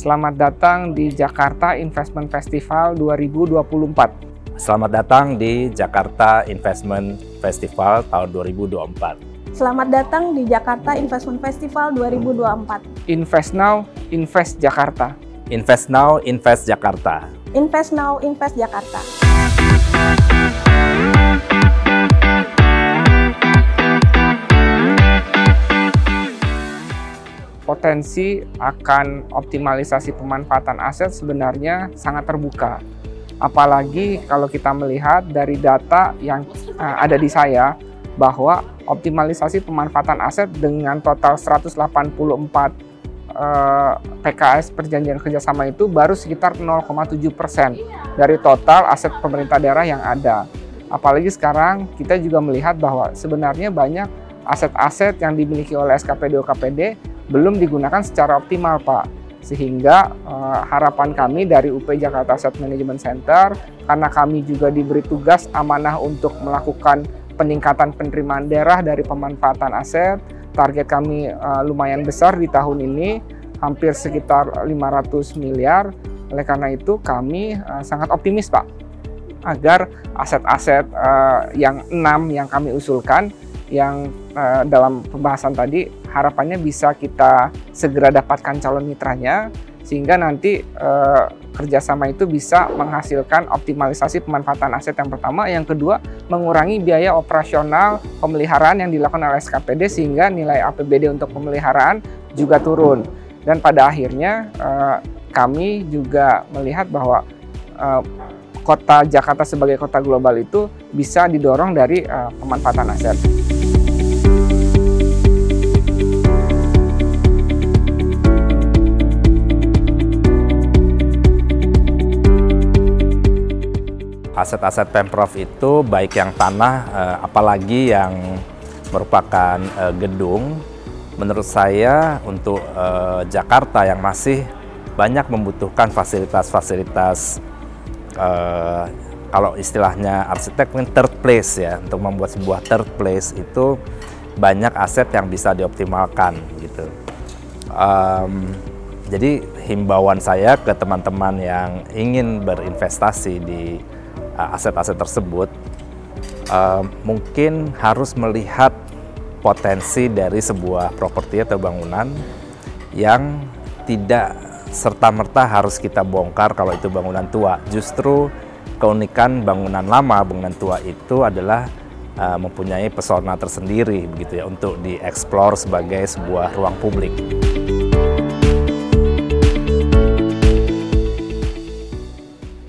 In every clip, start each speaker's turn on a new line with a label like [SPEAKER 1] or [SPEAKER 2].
[SPEAKER 1] Selamat datang di Jakarta Investment Festival 2024.
[SPEAKER 2] Selamat datang di Jakarta Investment Festival tahun 2024.
[SPEAKER 3] Selamat datang di Jakarta Investment Festival 2024.
[SPEAKER 1] Invest now, invest Jakarta.
[SPEAKER 2] Invest now, invest Jakarta.
[SPEAKER 3] Invest now, invest Jakarta.
[SPEAKER 1] Potensi akan optimalisasi pemanfaatan aset sebenarnya sangat terbuka. Apalagi kalau kita melihat dari data yang ada di saya, bahwa optimalisasi pemanfaatan aset dengan total 184 PKS perjanjian kerjasama itu baru sekitar 0,7% dari total aset pemerintah daerah yang ada. Apalagi sekarang kita juga melihat bahwa sebenarnya banyak aset-aset yang dimiliki oleh SKPD-OKPD belum digunakan secara optimal, Pak. Sehingga harapan kami dari UP Jakarta Asset Management Center, karena kami juga diberi tugas amanah untuk melakukan peningkatan penerimaan daerah dari pemanfaatan aset. Target kami lumayan besar di tahun ini, hampir sekitar 500 miliar. Oleh karena itu kami sangat optimis, Pak, agar aset-aset yang 6 yang kami usulkan, yang dalam pembahasan tadi, harapannya bisa kita segera dapatkan calon mitranya, sehingga nanti kerjasama itu bisa menghasilkan optimalisasi pemanfaatan aset yang pertama. Yang kedua, mengurangi biaya operasional pemeliharaan yang dilakukan oleh SKPD, sehingga nilai APBD untuk pemeliharaan juga turun. Dan pada akhirnya kami juga melihat bahwa kota Jakarta sebagai kota global itu bisa didorong dari pemanfaatan aset.
[SPEAKER 2] Aset-aset Pemprov itu baik yang tanah, apalagi yang merupakan gedung, menurut saya untuk Jakarta yang masih banyak membutuhkan fasilitas-fasilitas, kalau istilahnya arsitek mungkin third place ya, untuk membuat sebuah third place itu banyak aset yang bisa dioptimalkan gitu. Jadi himbauan saya ke teman-teman yang ingin berinvestasi di aset-aset tersebut, mungkin harus melihat potensi dari sebuah properti atau bangunan yang tidak serta-merta harus kita bongkar kalau itu bangunan tua. Justru keunikan bangunan lama, bangunan tua itu adalah mempunyai pesona tersendiri begitu ya, untuk dieksplor sebagai sebuah ruang publik.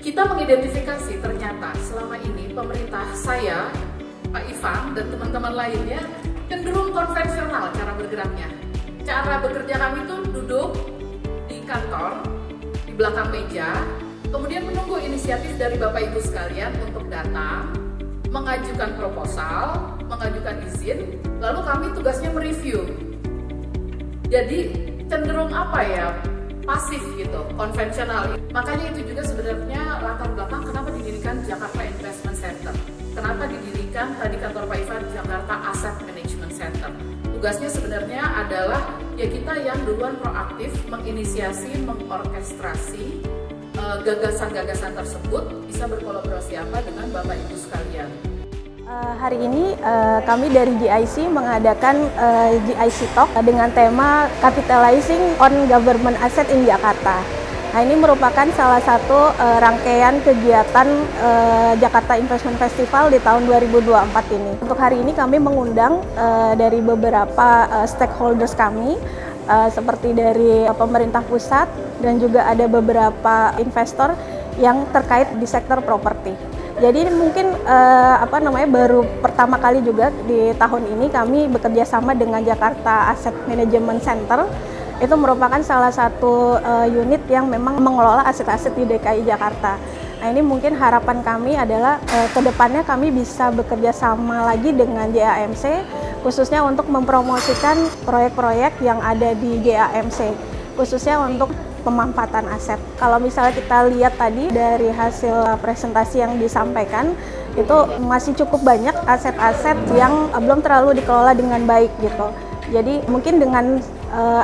[SPEAKER 4] Kita mengidentifikasi ternyata selama ini pemerintah saya, Pak Ivan, dan teman-teman lainnya cenderung konvensional cara bergeraknya. Cara bekerja kami itu duduk di kantor, di belakang meja, kemudian menunggu inisiatif dari Bapak Ibu sekalian untuk datang, mengajukan proposal, mengajukan izin, lalu kami tugasnya mereview. Jadi cenderung apa ya? Pasif gitu, konvensional. Makanya itu juga sebenarnya latar belakang kenapa didirikan Jakarta Investment Center. Kenapa didirikan tadi kantor Pak Ivan Jakarta Asset Management Center. Tugasnya sebenarnya adalah ya kita yang duluan proaktif menginisiasi, mengorkestrasi gagasan-gagasan tersebut, bisa berkolaborasi apa dengan Bapak Ibu sekalian.
[SPEAKER 3] Hari ini kami dari GIC mengadakan GIC Talk dengan tema Capitalizing on Government Asset in Jakarta. Nah, ini merupakan salah satu rangkaian kegiatan Jakarta Investment Festival di tahun 2024 ini. Untuk hari ini kami mengundang dari beberapa stakeholders kami, seperti dari pemerintah pusat dan juga ada beberapa investor yang terkait di sektor properti. Jadi mungkin baru pertama kali juga di tahun ini kami bekerja sama dengan Jakarta Asset Management Center. Itu merupakan salah satu unit yang memang mengelola aset-aset di DKI Jakarta. Nah, ini mungkin harapan kami adalah kedepannya kami bisa bekerja sama lagi dengan JAMC, khususnya untuk mempromosikan proyek-proyek yang ada di JAMC, khususnya untuk pemanfaatan aset. Kalau misalnya kita lihat tadi dari hasil presentasi yang disampaikan, itu masih cukup banyak aset-aset yang belum terlalu dikelola dengan baik gitu. Jadi mungkin dengan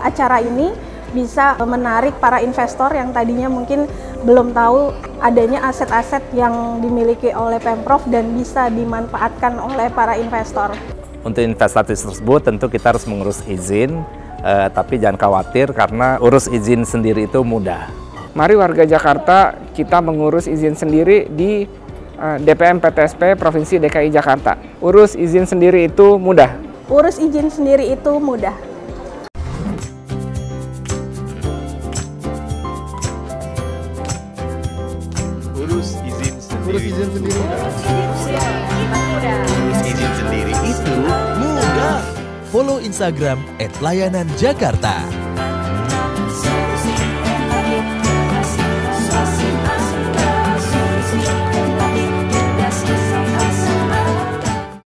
[SPEAKER 3] acara ini bisa menarik para investor yang tadinya mungkin belum tahu adanya aset-aset yang dimiliki oleh Pemprov dan bisa dimanfaatkan oleh para investor.
[SPEAKER 2] Untuk investasi tersebut tentu kita harus mengurus izin, tapi jangan khawatir karena urus izin sendiri itu mudah.
[SPEAKER 1] Mari warga Jakarta kita mengurus izin sendiri di DPM PTSP Provinsi DKI Jakarta. Urus izin sendiri itu mudah.
[SPEAKER 3] Urus izin sendiri itu mudah.
[SPEAKER 5] Urus izin sendiri itu mudah.
[SPEAKER 6] Follow Instagram @layananjakarta.